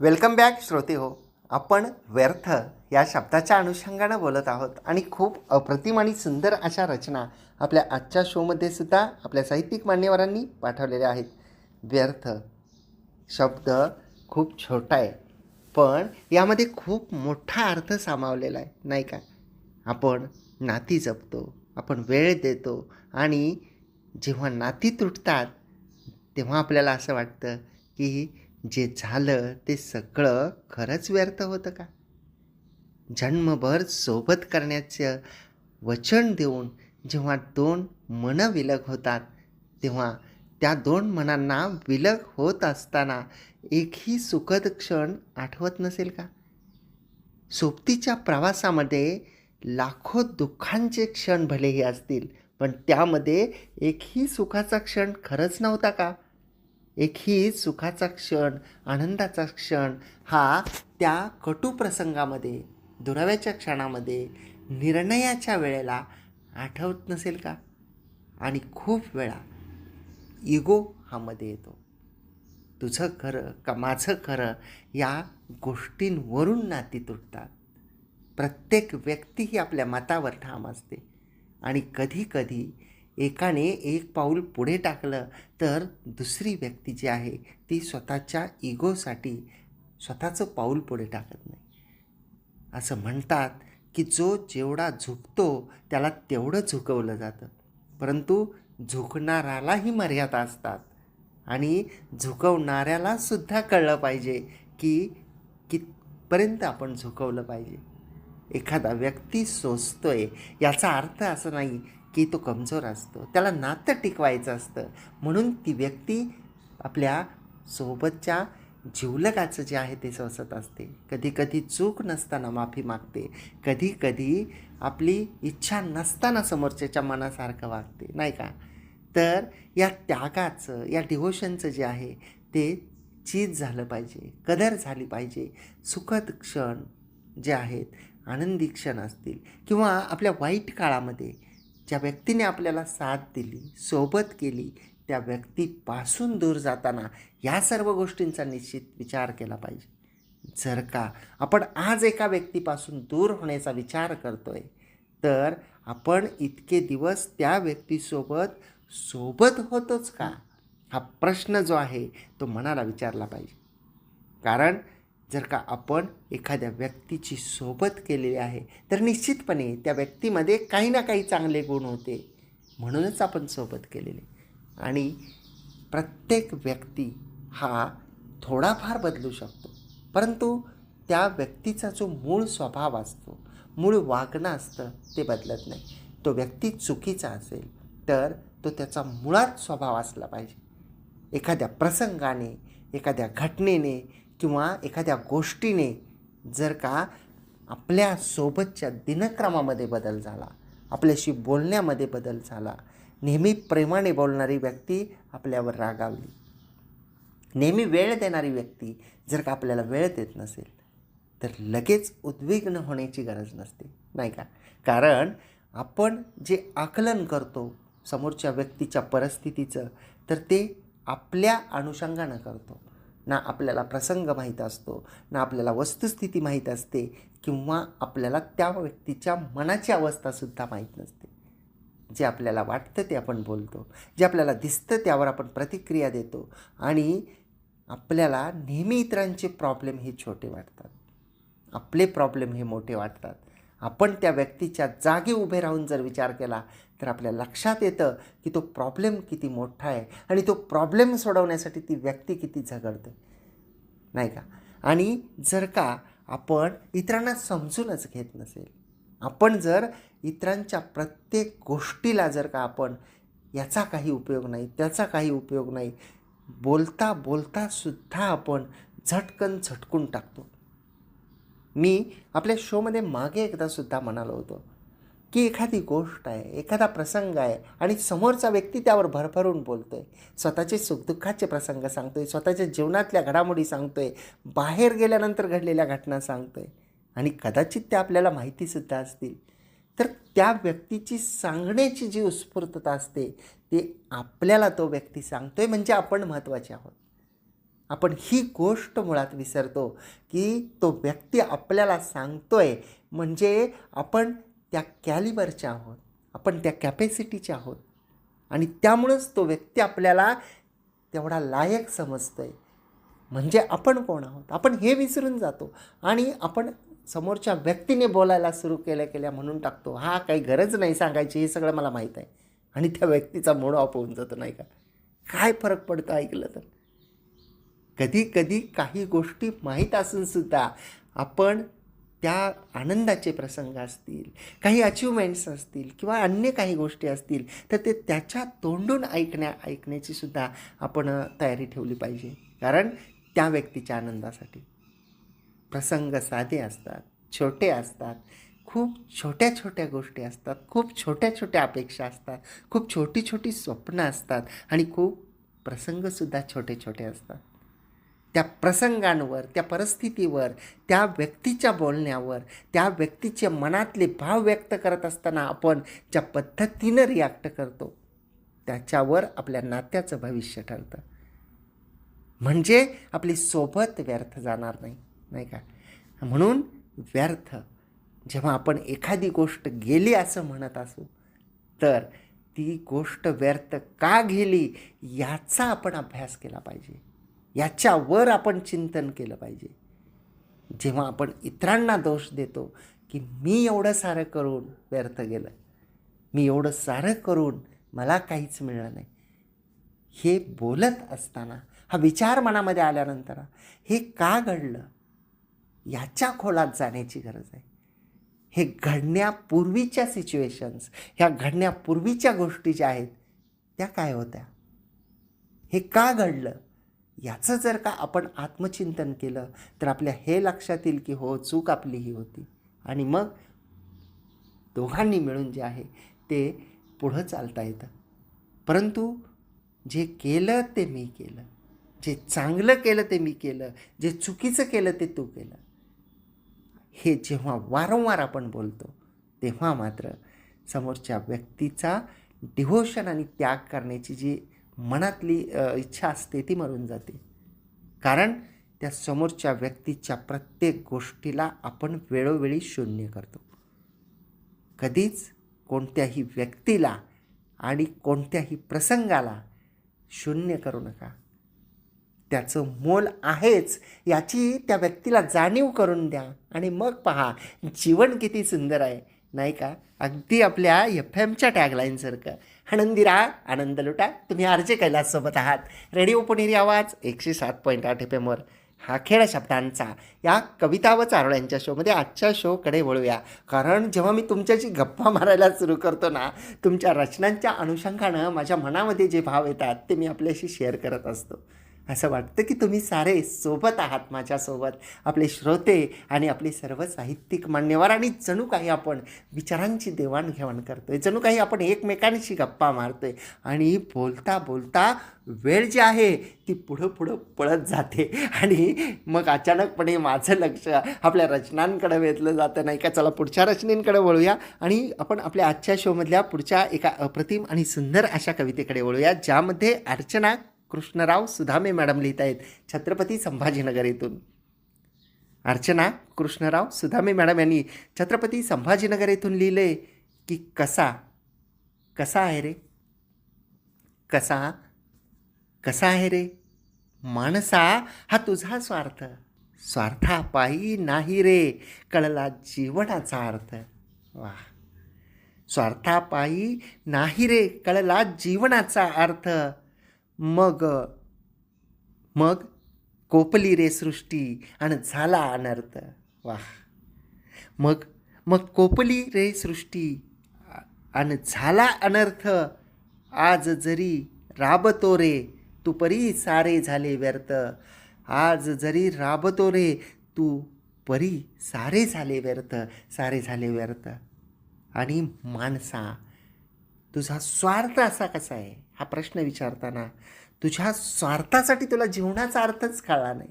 Welcome back श्रोते हो. आपण व्यर्थ या शब्दाच्या अनुषंगानं बोलत आहोत आणि खूप अप्रतिम आणि सुंदर अशा रचना आपल्या आजच्या शोमध्ये सुद्धा आपल्या साहित्यिक मान्यवरांनी पाठवलेल्या आहेत. व्यर्थ शब्द खूप छोटा आहे, पण यामध्ये खूप मोठा अर्थ सामावलेला आहे, नाही का? आपण नाती जपतो, आपण वेळ देतो आणि जेव्हा नाती तुटतात तेव्हा आपल्याला असं वाटतं की जे झालं ते सगळं खरंच व्यर्थ होतं का? जन्मभर सोबत करण्याचं वचन देऊन जेव्हा दोन मनं विलग होतात, तेव्हा त्या दोन मनांना विलग होत असताना एकही सुखद क्षण आठवत नसेल का? सोबतीच्या प्रवासामध्ये लाखो दुःखांचे क्षण भलेही असतील, पण त्यामध्ये एकही सुखाचा क्षण खरंच नव्हता का? एकही सुखाचा क्षण, आनंदाचा क्षण हा त्या कटू प्रसंगामध्ये, दुराव्याच्या क्षणामध्ये, निर्णयाच्या वेळेला आठवत नसेल का? आणि खूप वेळा इगो हा मध्ये येतो. तुझं खरं का माझं खरं या गोष्टींवरून नाती तुटतात. प्रत्येक व्यक्ती ही आपल्या मतावर ठाम असते आणि कधीकधी एकाने एक पाऊल पुढे टाकलं तर दुसरी व्यक्ती जी आहे ती स्वतःच्या इगोसाठी स्वतःचं पाऊल पुढे टाकत नाही. असं म्हणतात की जो जेवढा झुकतो त्याला तेवढं झुकवलं जातं, परंतु झुकणाऱ्यालाही मर्यादा असतात आणि झुकवणाऱ्याला सुद्धा कळलं पाहिजे की कितपर्यंत आपण झुकवलं पाहिजे. एखादा व्यक्ती सोचतोय याचा अर्थ असं नाही की तो कमजोर असतो, त्याला नातं टिकवायचं असतं, म्हणून ती व्यक्ती आपल्या सोबतच्या जिवलगाचं जे आहे ते सोसत असते. कधीकधी चूक नसताना माफी मागते, कधीकधी आपली इच्छा नसताना समोरच्याच्या मनासारखं वागते, नाही का? तर या त्यागाचं, या डिव्होशनचं जे आहे ते चीज झालं पाहिजे, कदर झाली पाहिजे. सुखद क्षण जे आहेत, आनंदी क्षण असतील किंवा आपल्या वाईट काळामध्ये ज्या व्यक्तीने आपल्याला साथ दिली, सोबत केली, त्या व्यक्तीपासून दूर जाताना या सर्व गोष्टींचा निश्चित विचार केला पाहिजे. जर का आपण आज एका व्यक्तीपासून दूर होण्याचा विचार करतोय, तर आपण इतके दिवस त्या व्यक्तीसोबत सोबत होतोच का? हा प्रश्न जो आहे तो मनाला विचारला पाहिजे. कारण जर का आपण एखाद्या व्यक्तीची सोबत केलेली आहे तर निश्चितपणे त्या व्यक्तीमध्ये काही ना काही चांगले गुण होते, म्हणूनच आपण सोबत केलेले. आणि प्रत्येक व्यक्ती हा थोडाफार बदलू शकतो, परंतु त्या व्यक्तीचा जो मूळ स्वभाव असतो, मूळ वागणं असतं ते बदलत नाही. तो व्यक्ती चुकीचा असेल तर तो त्याचा मुळात स्वभाव असला पाहिजे. एखाद्या प्रसंगाने, एखाद्या घटनेने किंवा एखाद्या गोष्टीने जर का आपल्या सोबतच्या दिनक्रमामध्ये बदल झाला, आपल्याशी बोलण्यामध्ये बदल झाला, नेहमी प्रेमाने बोलणारी व्यक्ती आपल्यावर रागावली, नेहमी वेळ देणारी व्यक्ती जर का आपल्याला वेळ देत नसेल, तर लगेच उद्विग्न होण्याची गरज नसते, नाही का? कारण आपण जे आकलन करतो समोरच्या व्यक्तीच्या परिस्थितीचं, तर ते आपल्या अनुषंगानं करतो. ना आपल्याला प्रसंग माहीत असतो, ना आपल्याला वस्तुस्थिती माहीत असते किंवा आपल्याला त्या व्यक्तीच्या मनाची अवस्थासुद्धा माहीत नसते. जे आपल्याला वाटतं ते आपण बोलतो, जे आपल्याला दिसतं त्यावर आपण प्रतिक्रिया देतो आणि आपल्याला नेहमी इतरांचे प्रॉब्लेम हे छोटे वाटतात, आपले प्रॉब्लेम हे मोठे वाटतात. आपण त्या व्यक्तीच्या जागी उभे राहून जर विचार केला तर आपल्या लक्षात येतं की तो प्रॉब्लेम किती मोठा आहे आणि तो प्रॉब्लेम सोडवण्यासाठी ती व्यक्ती किती झगडते, नाही का? आणि जर का आपण इतरांना समजूनच घेत नसेल, आपण जर इतरांच्या प्रत्येक गोष्टीला जर का आपण याचा काही उपयोग नाही, त्याचा काही उपयोग नाही, बोलता बोलता सुद्धा आपण झटकन झटकून टाकतो. मी आपल्या शोमध्ये मागे एकदा सुद्धा म्हणालो होतो की एखादी गोष्ट आहे, एखादा प्रसंग आहे आणि समोरचा व्यक्ती त्यावर भरभरून बोलतोय, स्वतःचे सुखदुःखाचे प्रसंग सांगतोय, स्वतःच्या जीवनातल्या घडामोडी सांगतोय, बाहेर गेल्यानंतर घडलेल्या घटना सांगतोय आणि कदाचित त्या आपल्याला माहितीसुद्धा असतील, तर त्या व्यक्तीची सांगण्याची जी उत्स्फूर्तता असते ते आपल्याला तो व्यक्ती सांगतोय म्हणजे आपण महत्त्वाचे आहोत. आपण ही गोष्ट मुळात विसरतो की तो व्यक्ती आपल्याला सांगतोय म्हणजे आपण त्या कॅलिबरचे आहोत, आपण त्या कॅपॅसिटीचे आहोत आणि त्यामुळंच तो व्यक्ती आपल्याला तेवढा लायक समजतोय. म्हणजे आपण कोण आहोत आपण हे विसरून जातो आणि आपण समोरच्या व्यक्तीने बोलायला सुरू केल्या म्हणून टाकतो, हा काही गरज नाही सांगायची, हे सगळं मला माहीत आहे. आणि त्या व्यक्तीचा मूड ऑफ होऊन जातो, नाही का? काय फरक पडतो ऐकलं तर? कधी कधी काही गोष्टी माहीत असूनसुद्धा आपण त्या आनंदाचे प्रसंग असतील, काही अचिव्हमेंट्स असतील किंवा अन्य काही गोष्टी असतील तर ते त्याच्या तोंडून ऐकण्याची सुद्धा आपण तयारी ठेवली पाहिजे. कारण त्या व्यक्तीच्या आनंदासाठी. प्रसंग साधे असतात, छोटे असतात, खूप छोट्या छोट्या गोष्टी असतात, खूप छोट्या छोट्या अपेक्षा असतात, खूप छोटी छोटी स्वप्न असतात आणि खूप प्रसंगसुद्धा छोटे छोटे असतात. त्या प्रसंगांवर, त्या परिस्थितीवर, त्या व्यक्तीच्या बोलण्यावर, त्या व्यक्तीचे मनातले भाव व्यक्त करत असताना आपण ज्या पद्धतीनं रिॲक्ट करतो त्याच्यावर आपल्या नात्याचं भविष्य ठरतं. म्हणजे आपली सोबत व्यर्थ जाणार नाही, नाही का? म्हणून व्यर्थ जेव्हा आपण एखादी गोष्ट गेली असं म्हणत असू तर ती गोष्ट व्यर्थ का गेली याचा आपण अभ्यास केला पाहिजे, याच्यावर आपण चिंतन केलं पाहिजे. जेव्हा आपण इतरांना दोष देतो की मी एवढं सारं करून व्यर्थ गेलं, मी एवढं सारं करून मला काहीच मिळालं नाही, हे बोलत असताना हा विचार मनामध्ये आल्यानंतर हे का घडलं याच्या खोलात जाण्याची गरज आहे. हे घडण्यापूर्वीच्या सिच्युएशन्स, ह्या घडण्यापूर्वीच्या गोष्टी ज्या आहेत त्या काय होत्या, हे का घडलं याचं जर का आपण आत्मचिंतन केलं तर आपल्या हे लक्षात येईल की हो, चूक आपली ही होती. आणि मग दोघांनी मिळून जे आहे ते पुढं चालता येतं. परंतु जे केलं ते मी केलं, जे चांगलं केलं ते मी केलं, जे चुकीचं केलं ते तू केलं, हे जेव्हा वारंवार आपण बोलतो तेव्हा मात्र समोरच्या व्यक्तीचा डिव्होशन आणि त्याग करण्याची जी मनातली इच्छा असते ती मरून जाते. कारण त्या समोरच्या व्यक्तीच्या प्रत्येक गोष्टीला आपण वेळोवेळी शून्य करतो. कधीच कोणत्याही व्यक्तीला आणि कोणत्याही प्रसंगाला शून्य करू नका. त्याचं मोल आहेच याची त्या व्यक्तीला जाणीव करून द्या आणि मग पहा जीवन किती सुंदर आहे, नाही का? अगदी आपल्या FM टॅगलाईनसारखं, आनंदी राहा, आनंद लुटा. तुम्ही RJ कैलाससोबत आहात. रेडिओ पुणेरी आवाज 107.8 FM हा खेळ शब्दांचा या कविता व चारोळ्यांच्या शोमध्ये आजच्या शोकडे वळूया. कारण जेव्हा मी तुमच्याशी गप्पा मारायला सुरू करतो ना, तुमच्या रचनांच्या अनुषंगानं माझ्या मनामध्ये जे भाव येतात ते मी आपल्याशी शेअर करत असतो. असं वाटतं की तुम्ही सारे सोबत आहात माझ्यासोबत, आपले श्रोते आणि आपले सर्व साहित्यिक मान्यवर. आणि जणू काही आपण विचारांची देवाणघेवाण करतोय, जणू काही आपण एकमेकांशी गप्पा मारतोय आणि बोलता बोलता वेळ जी आहे ती पुढं पुढं पळत जाते आणि मग अचानकपणे माझं लक्ष आपल्या रचनांकडे वेधलं जातं, नाही का? चला पुढच्या रचनेंकडे वळूया आणि आपण आपल्या आजच्या शोमधल्या पुढच्या एका अप्रतिम आणि सुंदर अशा कवितेकडे वळूया, ज्यामध्ये अर्चना कृष्णराव सुधामे मॅडम लिहित आहेत छत्रपती संभाजीनगर येथून. अर्चना कृष्णराव सुधामे मॅडम यांनी छत्रपती संभाजीनगर येथून लिहिले की कसा आहे रे, कसा आहे रे माणसा हा तुझा स्वार्थ, स्वार्थापायी नाही रे कळला जीवनाचा अर्थ. वा, स्वार्थापायी नाही रे कळला जीवनाचा अर्थ. मग कोपली रे सृष्टी आणि झाला अनर्थ. वाह, मग कोपली रे सृष्टी आणि झाला अनर्थ. आज जरी राबतो रे तू परी सारे झाले व्यर्थ. आज जरी राबतो रे तू परी सारे झाले व्यर्थ. आणि माणसा तुझा स्वार्थ असा कसा आहे हा प्रश्न विचारताना तुझ्या स्वार्थासाठी तुला जीवनाचा अर्थच कळला नाही.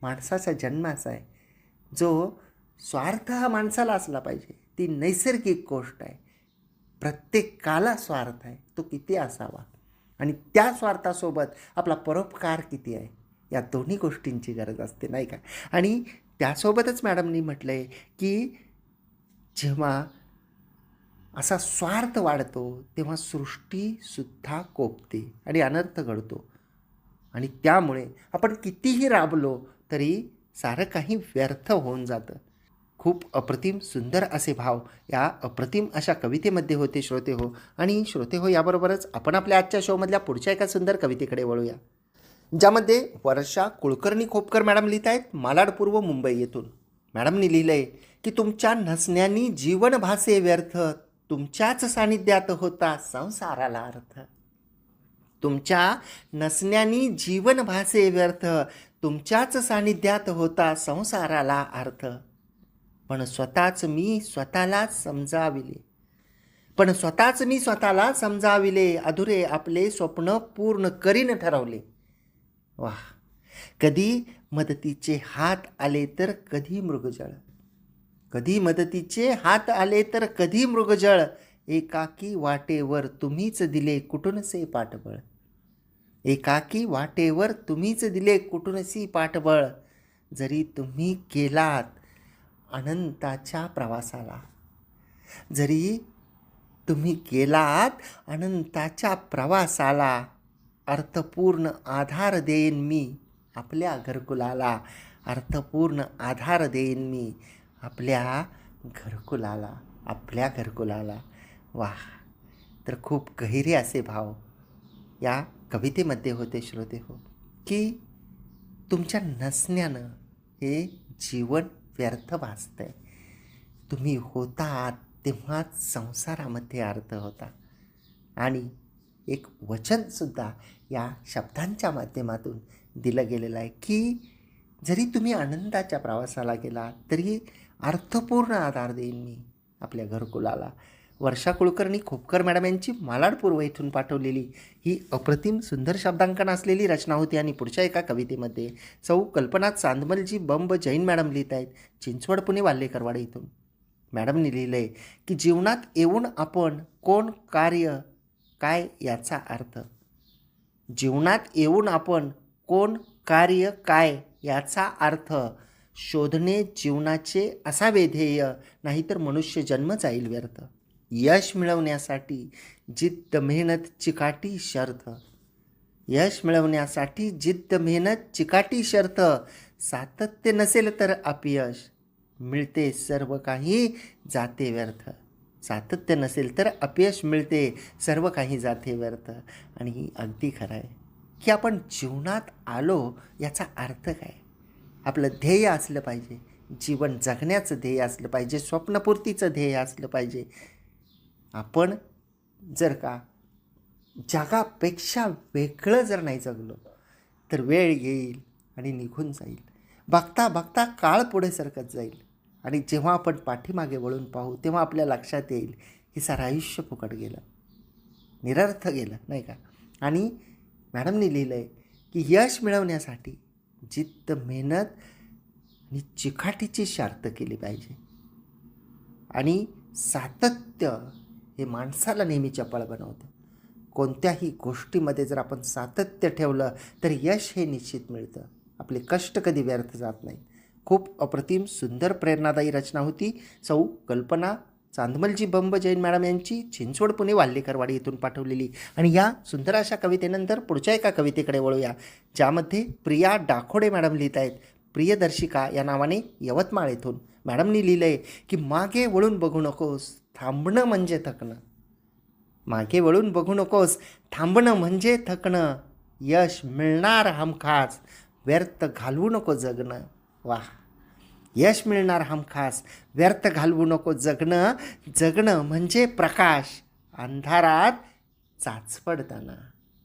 माणसाचा जन्म असा आहे जो स्वार्थ हा माणसाला असला पाहिजे, ती नैसर्गिक गोष्ट आहे. प्रत्येकाला स्वार्थ आहे, तो किती असावा आणि त्या स्वार्थासोबत आपला परोपकार किती आहे या दोन्ही गोष्टींची गरज असते, नाही का? आणि त्यासोबतच मॅडमनी म्हटलं आहे की जेव्हा असा स्वार्थ वाढतो तेव्हा सृष्टीसुद्धा कोपते आणि अनर्थ घडतो. आणि त्यामुळे आपण कितीही राबलो तरी सारं काही व्यर्थ होऊन जातं. खूप अप्रतिम सुंदर असे भाव या अप्रतिम अशा कवितेमध्ये होते श्रोते हो. आणि श्रोते हो, याबरोबरच आपण आपल्या आजच्या शोमधल्या पुढच्या एका सुंदर कवितेकडे वळूया, ज्यामध्ये वर्षा कुलकर्णी खोपकर मॅडम लिहित आहेत मालाड पूर्व मुंबई येथून. मॅडमनी लिहिलं आहे की तुमच्या नसण्यानी जीवन भासे व्यर्थ, तुमच्याच सानिध्यात होता संसाराला अर्थ. तुमच्या नसण्यानी जीवन भासे व्यर्थ, तुमच्याच सानिध्यात होता संसाराला अर्थ. पण स्वतःच मी स्वतःला समजाविले, अधुरे आपले स्वप्न पूर्ण करीन ठरवले. वाह! कधी मदतीचे हात आले तर कधी मृगजळ, कधी मदतीचे हात आले तर कधी मृगजळ, एकाकी वाटेवर तुम्हीच दिले कुठूनसे पाठबळ. एकाकी वाटेवर तुम्हीच दिले कुठूनसी पाठबळ. जरी तुम्ही गेलात अनंताच्या प्रवासाला, जरी तुम्ही गेलात अनंताच्या प्रवासाला, अर्थपूर्ण आधार देईन मी आपल्या घरकुलाला. अर्थपूर्ण आधार देईन मी आपल्या घरकुलाला. वाह! तर खूप गहिरे असे भाव या कवितेमध्ये होते श्रोते हो, की तुमच्या नसण्यानं हे जीवन व्यर्थ भासतंय. तुम्ही होतात तेव्हाच संसारामध्ये अर्थ होता. आणि एक वचनसुद्धा या शब्दांच्या माध्यमातून दिलं गेलेलं आहे की जरी तुम्ही आनंदाच्या प्रवासाला गेला तरी अर्थपूर्ण आधार देईन मी आपल्या घरकुलाला. वर्षा कुलकर्णी खोपकर मॅडम यांची मालाड पूर्व इथून पाठवलेली ही अप्रतिम सुंदर शब्दांकन असलेली रचना होती. आणि पुढच्या एका कवितेमध्ये सौ कल्पना चांदमलजी बंब जैन मॅडम लिहित आहेत चिंचवड पुणे वाल्हेकरवाडे इथून. मॅडमनी लिहिलं आहे की जीवनात येऊन आपण कोण कार्य काय याचा अर्थ. जीवनात येऊन आपण कोण कार्य काय याचा अर्थ शोधणे जीवनाचे असावे ध्येय, नाहीतर मनुष्य जन्म जाईल व्यर्थ. यश मिळवण्यासाठी जिद्द मेहनत चिकाटी शर्त, यश मिळवण्यासाठी जिद्द मेहनत चिकाटी शर्त. सातत्य नसेल तर अपयश मिळते सर्व काही जाते व्यर्थ. सातत्य नसेल तर अपयश मिळते सर्व काही जाते व्यर्थ. आणि अगदी खरं आहे की आपण जीवनात आलो याचा अर्थ काय. आपलं ध्येय असलं पाहिजे, जीवन जगण्याचं ध्येय असलं पाहिजे, स्वप्नपूर्तीचं ध्येय असलं पाहिजे. आपण जर का जगापेक्षा वेगळं जर नाही जगलो तर वेळ येईल आणि निघून जाईल. बघता बघता काळ पुढे सरकत जाईल आणि जेव्हा आपण पाठीमागे वळून पाहू तेव्हा आपल्या लक्षात येईल की सारं आयुष्य फुकट गेलं, निरर्थ गेलं, नाही का. आणि मॅडमनी लिहिलं आहे की यश मिळवण्यासाठी जिद्द मेहनत आणि चिकाटीची शर्त केली पाहिजे. आणि सातत्य हे माणसाला नेहमी चपळ बनवतं. कोणत्याही गोष्टीमध्ये जर आपण सातत्य ठेवलं तर यश हे निश्चित मिळतं. आपले कष्ट कधी व्यर्थ जात नाहीत. खूप अप्रतिम सुंदर प्रेरणादायी रचना होती सौ कल्पना चांदमलजी बंब जैन मॅडम यांची चिंचवड पुणे वाल्हेकरवाडी इथून पाठवलेली. आणि या सुंदर अशा कवितेनंतर पुढच्या एका कवितेकडे वळूया, ज्यामध्ये प्रिया डाखोडे मॅडम लिहित आहेत प्रियदर्शिका या नावाने यवतमाळ येथून. मॅडमनी लिहिलं आहे की मागे वळून बघू नकोस, थांबणं म्हणजे थकणं. मागे वळून बघू नकोस, थांबणं म्हणजे थकणं. यश मिळणार हमखास, व्यर्थ घालवू नको जगणं. वाह! यश मिळणार हमखास, व्यर्थ घालवू नको जगणं. जगणं म्हणजे प्रकाश, अंधारात चाच पडताना.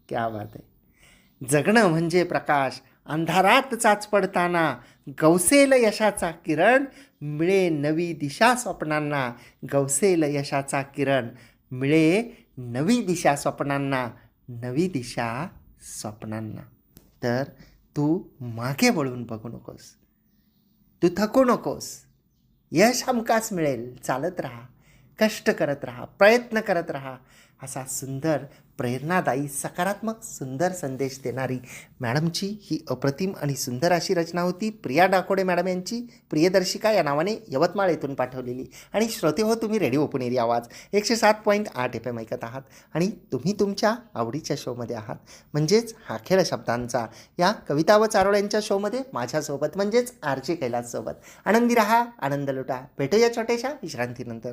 क्या बात आहे. जगणं म्हणजे प्रकाश, अंधारात चाच पडताना. गवसेल यशाचा किरण, मिळे नवी दिशा स्वप्नांना. गवसेल यशाचा किरण, मिळे नवी दिशा स्वप्नांना. नवी दिशा स्वप्नांना. तर तू मागे वळून बघू नकोस, तू थकू नकोस. यश हमखास मिळेल, चालत राहा. कष्ट करत राहा, प्रयत्न करत राहा, असा सुंदर प्रेरणादायी सकारात्मक सुंदर संदेश देणारी मॅडमची ही अप्रतिम आणि सुंदर अशी रचना होती. प्रिया डाकोडे मॅडम यांची प्रियदर्शिका या नावाने यवतमाळ येथून पाठवलेली. आणि श्रोते हो, तुम्ही रेडिओ पुणेरी आवाज 107.8 FM ऐकत आहात आणि तुम्ही तुमच्या आवडीच्या शोमध्ये आहात, म्हणजेच हा खेळ शब्दांचा या कविता व चारोळ यांच्या शोमध्ये माझ्यासोबत म्हणजेच RJ कैलाससोबत. आनंदी रहा, आनंद लुटा. भेटूया छोट्याशा विश्रांतीनंतर.